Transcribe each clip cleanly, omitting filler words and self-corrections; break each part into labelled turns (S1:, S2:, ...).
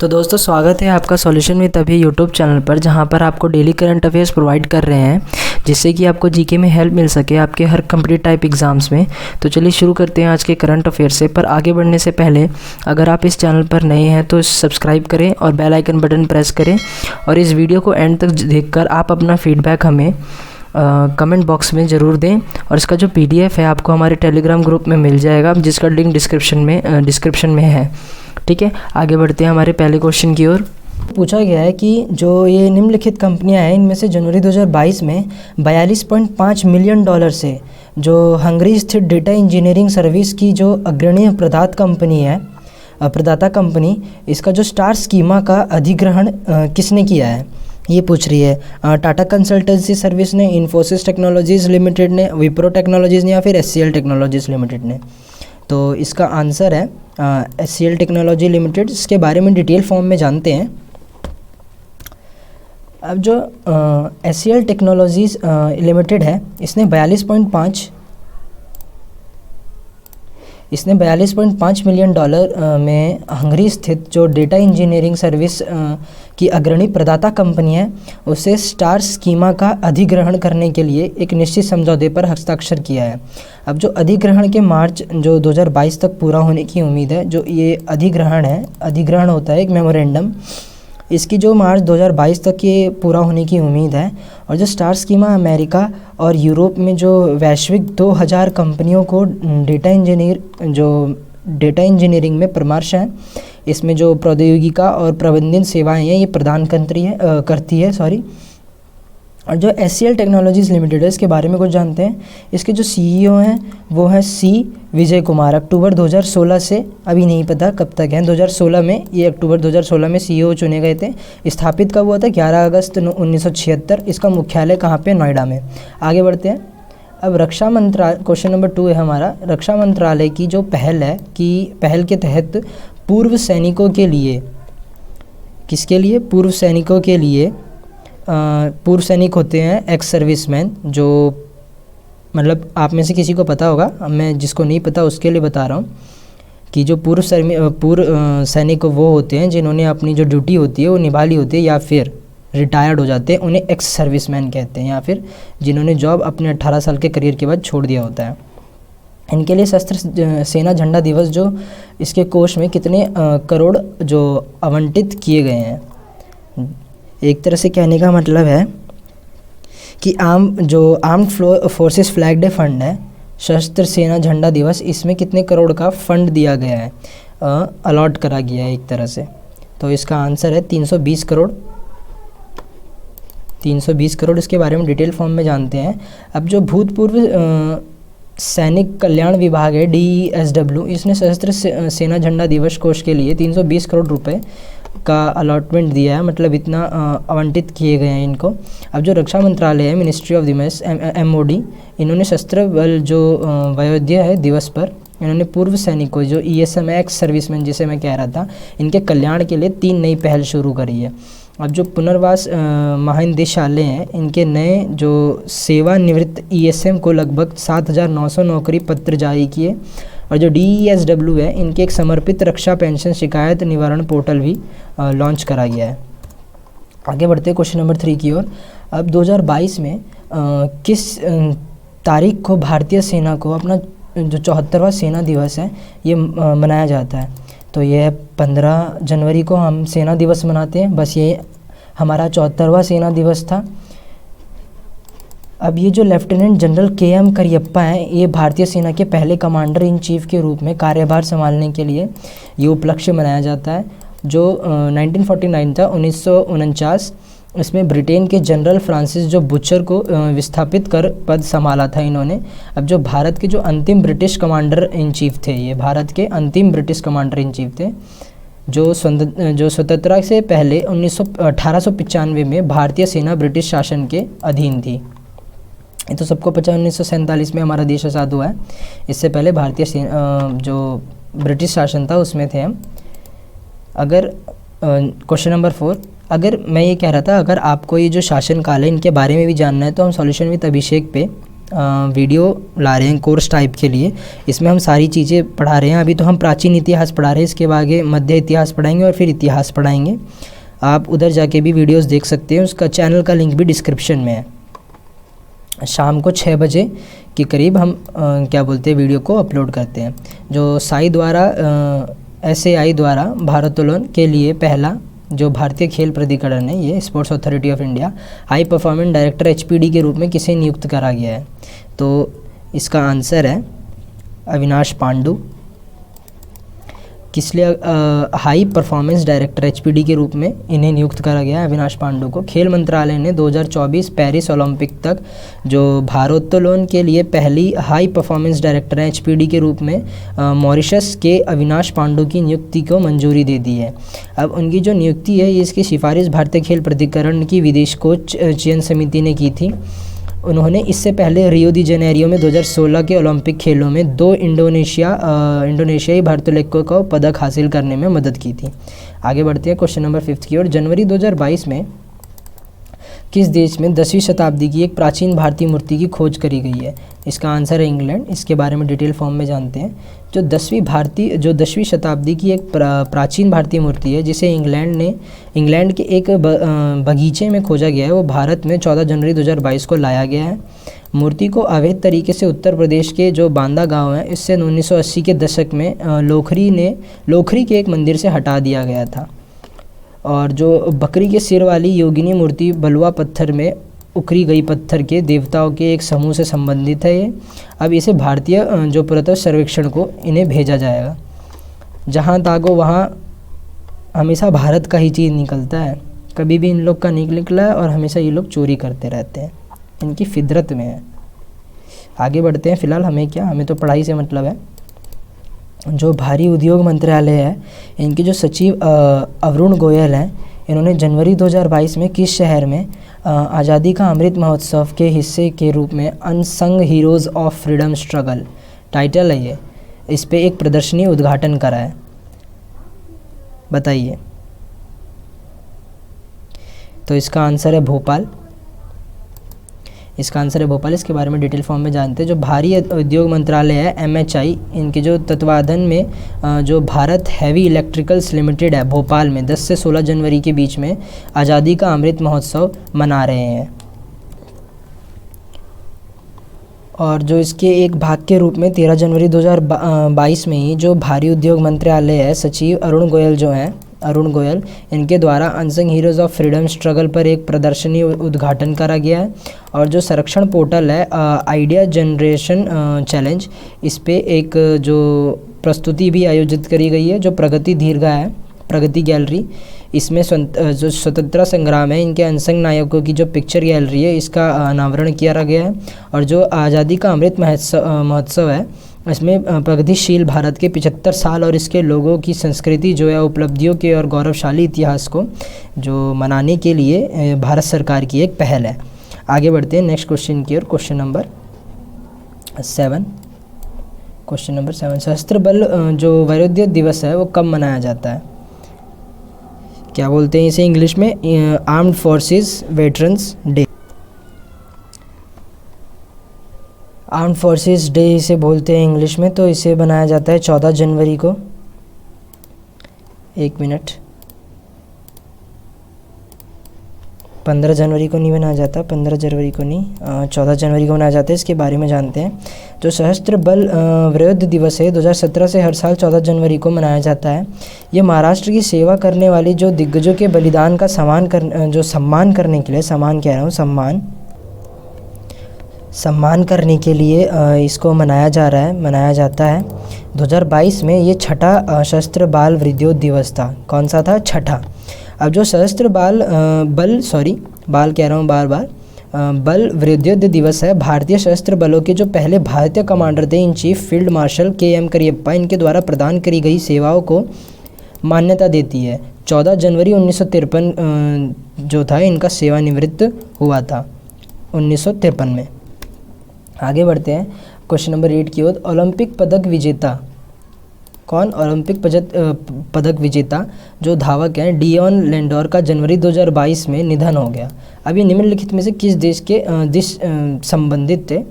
S1: तो दोस्तों स्वागत है आपका सॉल्यूशन विद अभी यूट्यूब चैनल पर, जहां पर आपको डेली करंट अफेयर्स प्रोवाइड कर रहे हैं जिससे कि आपको जीके में हेल्प मिल सके आपके हर कंप्लीट टाइप एग्ज़ाम्स में। तो चलिए शुरू करते हैं आज के करंट अफेयर से। पर आगे बढ़ने से पहले अगर आप इस चैनल पर नए हैं तो सब्सक्राइब करें और बेल आइकन बटन प्रेस करें, और इस वीडियो को एंड तक देखकर आप अपना फीडबैक हमें कमेंट बॉक्स में ज़रूर दें। और इसका जो PDF है आपको हमारे टेलीग्राम ग्रुप में मिल जाएगा, जिसका लिंक डिस्क्रिप्शन में है। ठीक है, आगे बढ़ते हैं हमारे पहले क्वेश्चन की ओर। पूछा गया है कि जो ये निम्नलिखित कंपनियां हैं, इनमें से जनवरी 2022 में 42.5 मिलियन डॉलर से जो हंगरी स्थित डेटा इंजीनियरिंग सर्विस की जो अग्रणी प्रदाता कंपनी, इसका जो स्टार स्कीमा का अधिग्रहण किसने किया है, ये पूछ रही है। टाटा कंसल्टेंसी सर्विस ने, इन्फोसिस टेक्नोलॉजीज़ लिमिटेड ने, विप्रो टेक्नोलॉजीज़ ने, या फिर SCL टेक्नोलॉजीज़ लिमिटेड ने। तो इसका आंसर है SCL टेक्नोलॉजी लिमिटेड। इसके बारे में डिटेल फॉर्म में जानते हैं। अब जो SCL टेक्नोलॉजीज़ लिमिटेड है, इसने 42.5 मिलियन डॉलर में हंगरी स्थित जो डेटा इंजीनियरिंग सर्विस की अग्रणी प्रदाता कंपनी है, उसे स्टार स्कीमा का अधिग्रहण करने के लिए एक निश्चित समझौते पर हस्ताक्षर किया है। अब जो अधिग्रहण के मार्च जो 2022 तक पूरा होने की उम्मीद है। जो ये अधिग्रहण होता है एक मेमोरेंडम, इसकी जो मार्च 2022 तक ये पूरा होने की उम्मीद है। और जो स्टार स्कीमा अमेरिका और यूरोप में जो वैश्विक 2000 कंपनियों को डेटा इंजीनियरिंग में परामर्श है, इसमें जो प्रौद्योगिका और प्रबंधन सेवाएं हैं ये प्रदान करती है। और जो SCL टेक्नोलॉजीज़ लिमिटेड है, इसके बारे में कुछ जानते हैं। इसके जो CEO हैं वो हैं C विजय कुमार। अक्टूबर 2016 से, अभी नहीं पता कब तक हैं, 2016 में ये अक्टूबर 2016 में CEO चुने गए थे। स्थापित कब हुआ था? 11 अगस्त 1976। इसका मुख्यालय कहाँ पे? नोएडा में। आगे बढ़ते हैं। अब रक्षा मंत्रालय, क्वेश्चन नंबर 2 है हमारा। रक्षा मंत्रालय की जो पहल के तहत पूर्व सैनिकों के लिए, किसके लिए? पूर्व सैनिकों के लिए, पूर्व सैनिक होते हैं एक्स सर्विसमैन, जो मतलब आप में से किसी को पता होगा, मैं जिसको नहीं पता उसके लिए बता रहा हूँ कि जो पूर्व सैनिक वो होते हैं जिन्होंने अपनी जो ड्यूटी होती है वो निभा ली होती है या फिर रिटायर्ड हो जाते हैं, उन्हें एक्स सर्विसमैन कहते हैं, या फिर जिन्होंने जॉब अपने 18 साल के करियर के बाद छोड़ दिया होता है। इनके लिए सशस्त्र सेना झंडा दिवस जो इसके कोष में कितने करोड़ जो आवंटित किए गए हैं। एक तरह से कहने का मतलब है कि armed forces flag day fund है, सशस्त्र सेना झंडा दिवस, इसमें कितने करोड़ का फंड दिया गया है, अलॉट करा गया है एक तरह से। तो इसका आंसर है 320 करोड़। 320 करोड़। इसके बारे में डिटेल फॉर्म में जानते हैं। अब जो भूतपूर्व सैनिक कल्याण विभाग है DESW, इसने सशस्त्र सेना झंडा दिवस कोष के लिए 320 करोड़ रुपए का अलॉटमेंट दिया है, मतलब इतना आवंटित किए गए हैं इनको। अब जो रक्षा मंत्रालय है, मिनिस्ट्री ऑफ डिफेंस MOD, इन्होंने सशस्त्र बल जो वयोध्य है दिवस पर इन्होंने पूर्व सैनिकों जो ESM एक्स सर्विसमैन जिसे मैं कह रहा था, इनके कल्याण के लिए 3 नई पहल शुरू करी है। अब जो पुनर्वास महानिदेशालय हैं, इनके नए जो सेवानिवृत्त ESM को लगभग 7,900 नौकरी पत्र जारी किए। और जो DESW है, इनके एक समर्पित रक्षा पेंशन शिकायत निवारण पोर्टल भी लॉन्च करा गया है। आगे बढ़ते हैं क्वेश्चन नंबर 3 की ओर। अब 2022 में किस तारीख को भारतीय सेना को अपना जो 74वां सेना दिवस है ये मनाया जाता है? तो ये है 15 जनवरी को हम सेना दिवस मनाते हैं। बस ये हमारा 74वां सेना दिवस था। अब ये जो लेफ्टिनेंट जनरल KM करियप्पा हैं, ये भारतीय सेना के पहले कमांडर इन चीफ के रूप में कार्यभार संभालने के लिए ये उपलक्ष्य मनाया जाता है। जो 1949 था, 1949, इसमें ब्रिटेन के जनरल फ्रांसिस जो बुचर को विस्थापित कर पद संभाला था इन्होंने। अब जो भारत के जो अंतिम ब्रिटिश कमांडर इन चीफ थे, ये भारत के अंतिम ब्रिटिश कमांडर इन चीफ थे, जो स्वतंत्रता से पहले 1895 में भारतीय सेना ब्रिटिश शासन के अधीन थी। ये तो सबको पता है, 1947 में हमारा देश आज़ाद हुआ है। इससे पहले भारतीय जो ब्रिटिश शासन था उसमें थे हम। अगर क्वेश्चन नंबर 4, अगर मैं ये कह रहा था, अगर आपको ये जो शासन काल है इनके बारे में भी जानना है तो हम सॉल्यूशन विद अभिषेक पे वीडियो ला रहे हैं कोर्स टाइप के लिए। इसमें हम सारी चीज़ें पढ़ा रहे हैं। अभी तो हम प्राचीन इतिहास पढ़ा रहे हैं, इसके आगे मध्य इतिहास पढ़ाएंगे और फिर इतिहास पढ़ाएंगे। आप उधर जाके भी वीडियोस देख सकते हैं, उसका चैनल का लिंक भी डिस्क्रिप्शन में है। शाम को 6 बजे के करीब हम क्या बोलते हैं वीडियो को अपलोड करते हैं। जो SAI द्वारा SAI द्वारा भारोत्तोलन के लिए पहला जो भारतीय खेल प्राधिकरण है, ये sports authority of India, high performance director HPD के रूप में किसे नियुक्त करा गया है? तो इसका आंसर है अविनाश पांडु। किस लिए हाई परफॉर्मेंस डायरेक्टर HPD के रूप में इन्हें नियुक्त करा गया है, अविनाश पांडु को? खेल मंत्रालय ने 2024 पेरिस ओलंपिक तक जो भारोत्तोलन के लिए पहली हाई परफॉर्मेंस डायरेक्टर HPD के रूप में मॉरिशस के अविनाश पांडु की नियुक्ति को मंजूरी दे दी है। अब उनकी जो नियुक्ति है, ये इसकी सिफारिश भारतीय खेल प्राधिकरण की विदेश कोच चयन समिति ने की थी। उन्होंने इससे पहले रियो दी जेनेरियो में 2016 के ओलंपिक खेलों में 2 इंडोनेशियाई भारोत्तोलकों को पदक हासिल करने में मदद की थी। आगे बढ़ते हैं क्वेश्चन नंबर 5 की ओर। जनवरी 2022 में किस देश में 10वीं शताब्दी की एक प्राचीन भारतीय मूर्ति की खोज करी गई है? इसका आंसर है इंग्लैंड। इसके बारे में डिटेल फॉर्म में जानते हैं। जो 10वीं शताब्दी की एक प्राचीन भारतीय मूर्ति है, जिसे इंग्लैंड के एक बगीचे में खोजा गया है, वो भारत में 14 जनवरी 2022 को लाया गया है। मूर्ति को अवैध तरीके से उत्तर प्रदेश के जो बांदा गांव है, इससे 1980 के दशक में लोखरी के एक मंदिर से हटा दिया गया था। और जो बकरी के सिर वाली योगिनी मूर्ति बलुआ पत्थर में उकरी गई पत्थर के देवताओं के एक समूह से संबंधित है ये। अब इसे भारतीय जो पुरातत्व सर्वेक्षण को इन्हें भेजा जाएगा। जहाँ ताको वहाँ हमेशा भारत का ही चीज़ निकलता है, कभी भी इन लोग का नहीं निकला है, और हमेशा ये लोग चोरी करते रहते हैं, इनकी फितरत में है। आगे बढ़ते हैं। फ़िलहाल हमें तो पढ़ाई से मतलब है। जो भारी उद्योग मंत्रालय है, इनके जो सचिव अरुण गोयल हैं, इन्होंने जनवरी 2022 में किस शहर में आज़ादी का अमृत महोत्सव के हिस्से के रूप में unsung heroes of freedom struggle title है ये, इस पे एक प्रदर्शनी उद्घाटन करा है? बताइए। तो इसका आंसर है भोपाल। इसका आंसर है भोपाल। इसके बारे में डिटेल फॉर्म में जानते हैं। जो भारी उद्योग मंत्रालय है MHI, इनके जो तत्वाधान में जो भारत हैवी इलेक्ट्रिकल्स लिमिटेड है, भोपाल में 10 से 16 जनवरी के बीच में आज़ादी का अमृत महोत्सव मना रहे हैं। और जो इसके एक भाग के रूप में 13 जनवरी 2022 में ही जो भारी उद्योग मंत्रालय है, सचिव अरुण गोयल इनके द्वारा unsung heroes of freedom struggle पर एक प्रदर्शनी उद्घाटन करा गया है। और जो संरक्षण पोर्टल है आइडिया जनरेशन चैलेंज, इस पे एक जो प्रस्तुति भी आयोजित करी गई है, जो प्रगति दीर्घा है, प्रगति गैलरी। इसमें जो स्वतंत्रता संग्राम है, इनके अनसंग नायकों की जो पिक्चर गैलरी है, इसका अनावरण किया गया है। और जो आज़ादी का अमृत महोत्सव है, इसमें प्रगतिशील भारत के 75 साल और इसके लोगों की संस्कृति जो है, उपलब्धियों के और गौरवशाली इतिहास को जो मनाने के लिए भारत सरकार की एक पहल है। आगे बढ़ते हैं नेक्स्ट क्वेश्चन की ओर। Question number 7। सशस्त्र बल जो वैरोध्य दिवस है, वो कब मनाया जाता है? क्या बोलते हैं इसे इंग्लिश में? Armed forces veterans day. Armed forces day इसे बोलते हैं इंग्लिश में। तो इसे बनाया जाता है 14 जनवरी को। 1 मिनट, 15 जनवरी को नहीं बनाया जाता, 15 जनवरी को नहीं, 14 जनवरी को बनाया जाता है। इसके बारे में जानते हैं। जो सशस्त्र बल वैरोध्य दिवस है 2017 से हर साल 14 जनवरी को मनाया जाता है। ये महाराष्ट्र की सेवा करने वाली जो दिग्गजों के बलिदान का सम्मान करने के लिए, सम्मान करने के लिए इसको मनाया जाता है। 2022 में ये छठा सशस्त्र बाल वैरोध्य दिवस था। कौन सा था? छठा। अब जो सशस्त्र बल वैरोध्य दिवस है, भारतीय सशस्त्र बलों के जो पहले भारतीय कमांडर थे in chief field marshal KM Cariappa, इनके द्वारा प्रदान करी गई सेवाओं को मान्यता देती है। 14 जनवरी 1953 जो था, इनका सेवानिवृत्त हुआ था 1953 में। आगे बढ़ते हैं क्वेश्चन नंबर 8 की ओर। ओलंपिक पदक विजेता कौन? ओलंपिक पदक विजेता जो धावक हैं डियॉन लेंडोर का जनवरी 2022 में निधन हो गया। अब ये निम्नलिखित में से किस देश के संबंधित थे?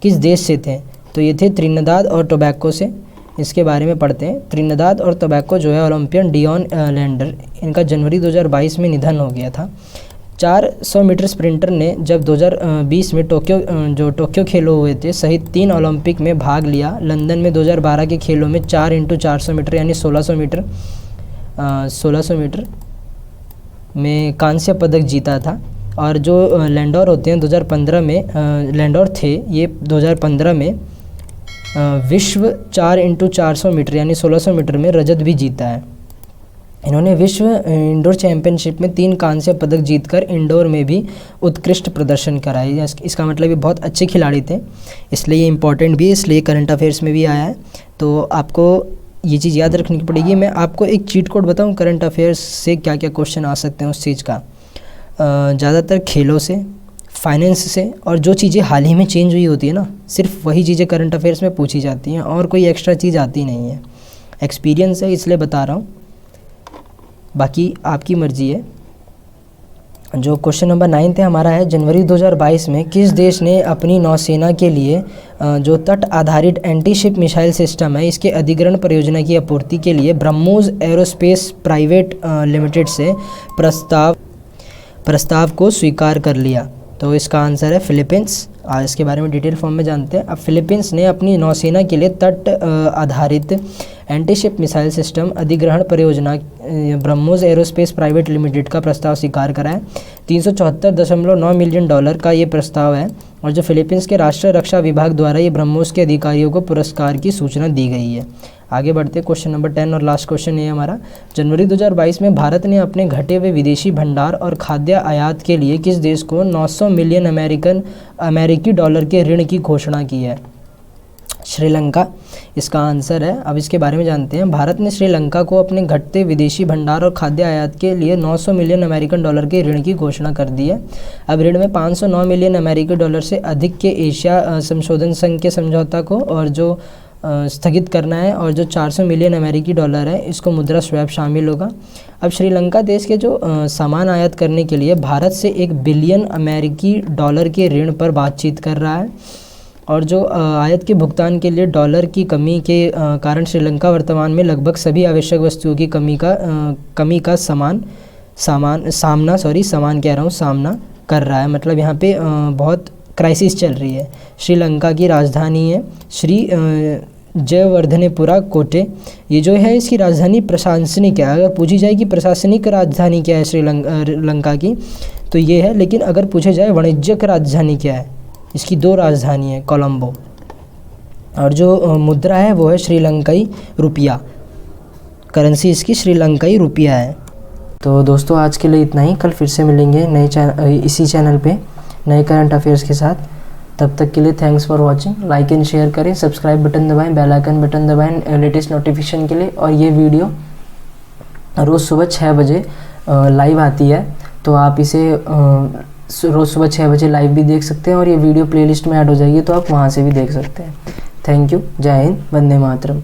S1: किस देश से थे? तो ये थे त्रिनिदाद और टोबैको से। इसके बारे में पढ़ते हैं। त्रिनिदाद और टोबैको जो है ओलंपियन डियोन लैंडर, इनका जनवरी 2022 में निधन हो गया था। 400 मीटर स्प्रिंटर ने जब 2020 में टोक्यो खेलों हुए थे सहित 3 ओलंपिक में भाग लिया। लंदन में 2012 के खेलों में 4x400 मीटर यानी 1600 मीटर में कांस्य पदक जीता था। और जो लैंडोर होते हैं 2015 में लैंडोर थे, ये 2015 में विश्व 4x400 मीटर यानी 1600 मीटर में रजत भी जीता है। इन्होंने विश्व इंडोर चैंपियनशिप में 3 कांस्य पदक जीतकर इंडोर में भी उत्कृष्ट प्रदर्शन कराया। इसका मतलब ये बहुत अच्छे खिलाड़ी थे, इसलिए ये इम्पॉर्टेंट भी है, इसलिए करंट अफेयर्स में भी आया है। तो आपको ये चीज़ याद रखनी पड़ेगी। मैं आपको एक चीट कोड बताऊं करंट अफेयर्स से क्या क्या क्वेश्चन आ सकते हैं उस चीज़ का। ज़्यादातर खेलों से, फाइनेंस से, और जो चीज़ें हाल ही में चेंज हुई होती है ना, सिर्फ वही चीज़ें करंट अफेयर्स में पूछी जाती हैं और कोई एक्स्ट्रा चीज़ आती नहीं है। एक्सपीरियंस है इसलिए बता रहा हूँ, बाकी आपकी मर्ज़ी है। जो क्वेश्चन नंबर 9 है हमारा है, जनवरी 2022 में किस देश ने अपनी नौसेना के लिए जो तट आधारित एंटी शिप मिसाइल सिस्टम है इसके अधिग्रहण परियोजना की आपूर्ति के लिए ब्रह्मोस एरोस्पेस प्राइवेट लिमिटेड से प्रस्ताव को स्वीकार कर लिया? तो इसका आंसर है फिलीपींस। इसके बारे में डिटेल फॉर्म में जानते हैं। अब फिलीपींस ने अपनी नौसेना के लिए तट आधारित एंटी शिप मिसाइल सिस्टम अधिग्रहण परियोजना ब्रह्मोस एरोस्पेस प्राइवेट लिमिटेड का प्रस्ताव स्वीकार करा है। $374.9 मिलियन का ये प्रस्ताव है और जो फिलीपींस के राष्ट्रीय रक्षा विभाग द्वारा ये ब्रह्मोस के अधिकारियों को पुरस्कार की सूचना दी गई है। आगे बढ़ते क्वेश्चन नंबर 10 और लास्ट क्वेश्चन ये हमारा, जनवरी 2022 में भारत ने अपने घटे हुए विदेशी भंडार और खाद्य आयात के लिए किस देश को 900 मिलियन अमेरिकी डॉलर के ऋण की घोषणा की है? श्रीलंका इसका आंसर है। अब इसके बारे में जानते हैं। भारत ने श्रीलंका को अपने घटते विदेशी भंडार और खाद्य आयात के लिए 900 मिलियन अमेरिकन डॉलर के ऋण की घोषणा कर दी है। अब ऋण में 509 मिलियन अमेरिकी डॉलर से अधिक के एशिया संशोधन संघ के समझौता को और जो स्थगित करना है, और जो 400 मिलियन अमेरिकी डॉलर है इसको मुद्रा स्वैप शामिल होगा। अब श्रीलंका देश के जो सामान आयात करने के लिए भारत से 1 बिलियन अमेरिकी डॉलर के ऋण पर बातचीत कर रहा है, और जो आयात के भुगतान के लिए डॉलर की कमी के कारण श्रीलंका वर्तमान में लगभग सभी आवश्यक वस्तुओं की कमी का सामना कर रहा है। मतलब यहाँ पे बहुत क्राइसिस चल रही है। श्रीलंका की राजधानी है श्री जयवर्धनेपुरा कोटे। ये जो है इसकी राजधानी प्रशासनिक है। अगर पूछी जाए कि प्रशासनिक राजधानी क्या है श्रीलंका की, तो ये है। लेकिन अगर पूछे जाए वाणिज्यिक राजधानी क्या है, इसकी 2 राजधानी है, कोलंबो। और जो मुद्रा है वो है श्रीलंकाई रुपया, करेंसी इसकी श्रीलंकाई रुपया है। तो दोस्तों आज के लिए इतना ही। कल फिर से मिलेंगे इसी चैनल पे नए करंट अफेयर्स के साथ। तब तक के लिए thanks for watching. Like and share करें, सब्सक्राइब बटन दबाएं, बेल आइकन बटन दबाएं लेटेस्ट नोटिफिकेशन के लिए। और ये वीडियो रोज़ सुबह 6 बजे लाइव आती है, तो आप इसे रोज़ सुबह 6 बजे लाइव भी देख सकते हैं, और ये वीडियो प्लेलिस्ट में ऐड हो जाएगी तो आप वहाँ से भी देख सकते हैं। Thank you. जय हिंद, वंदे मातरम।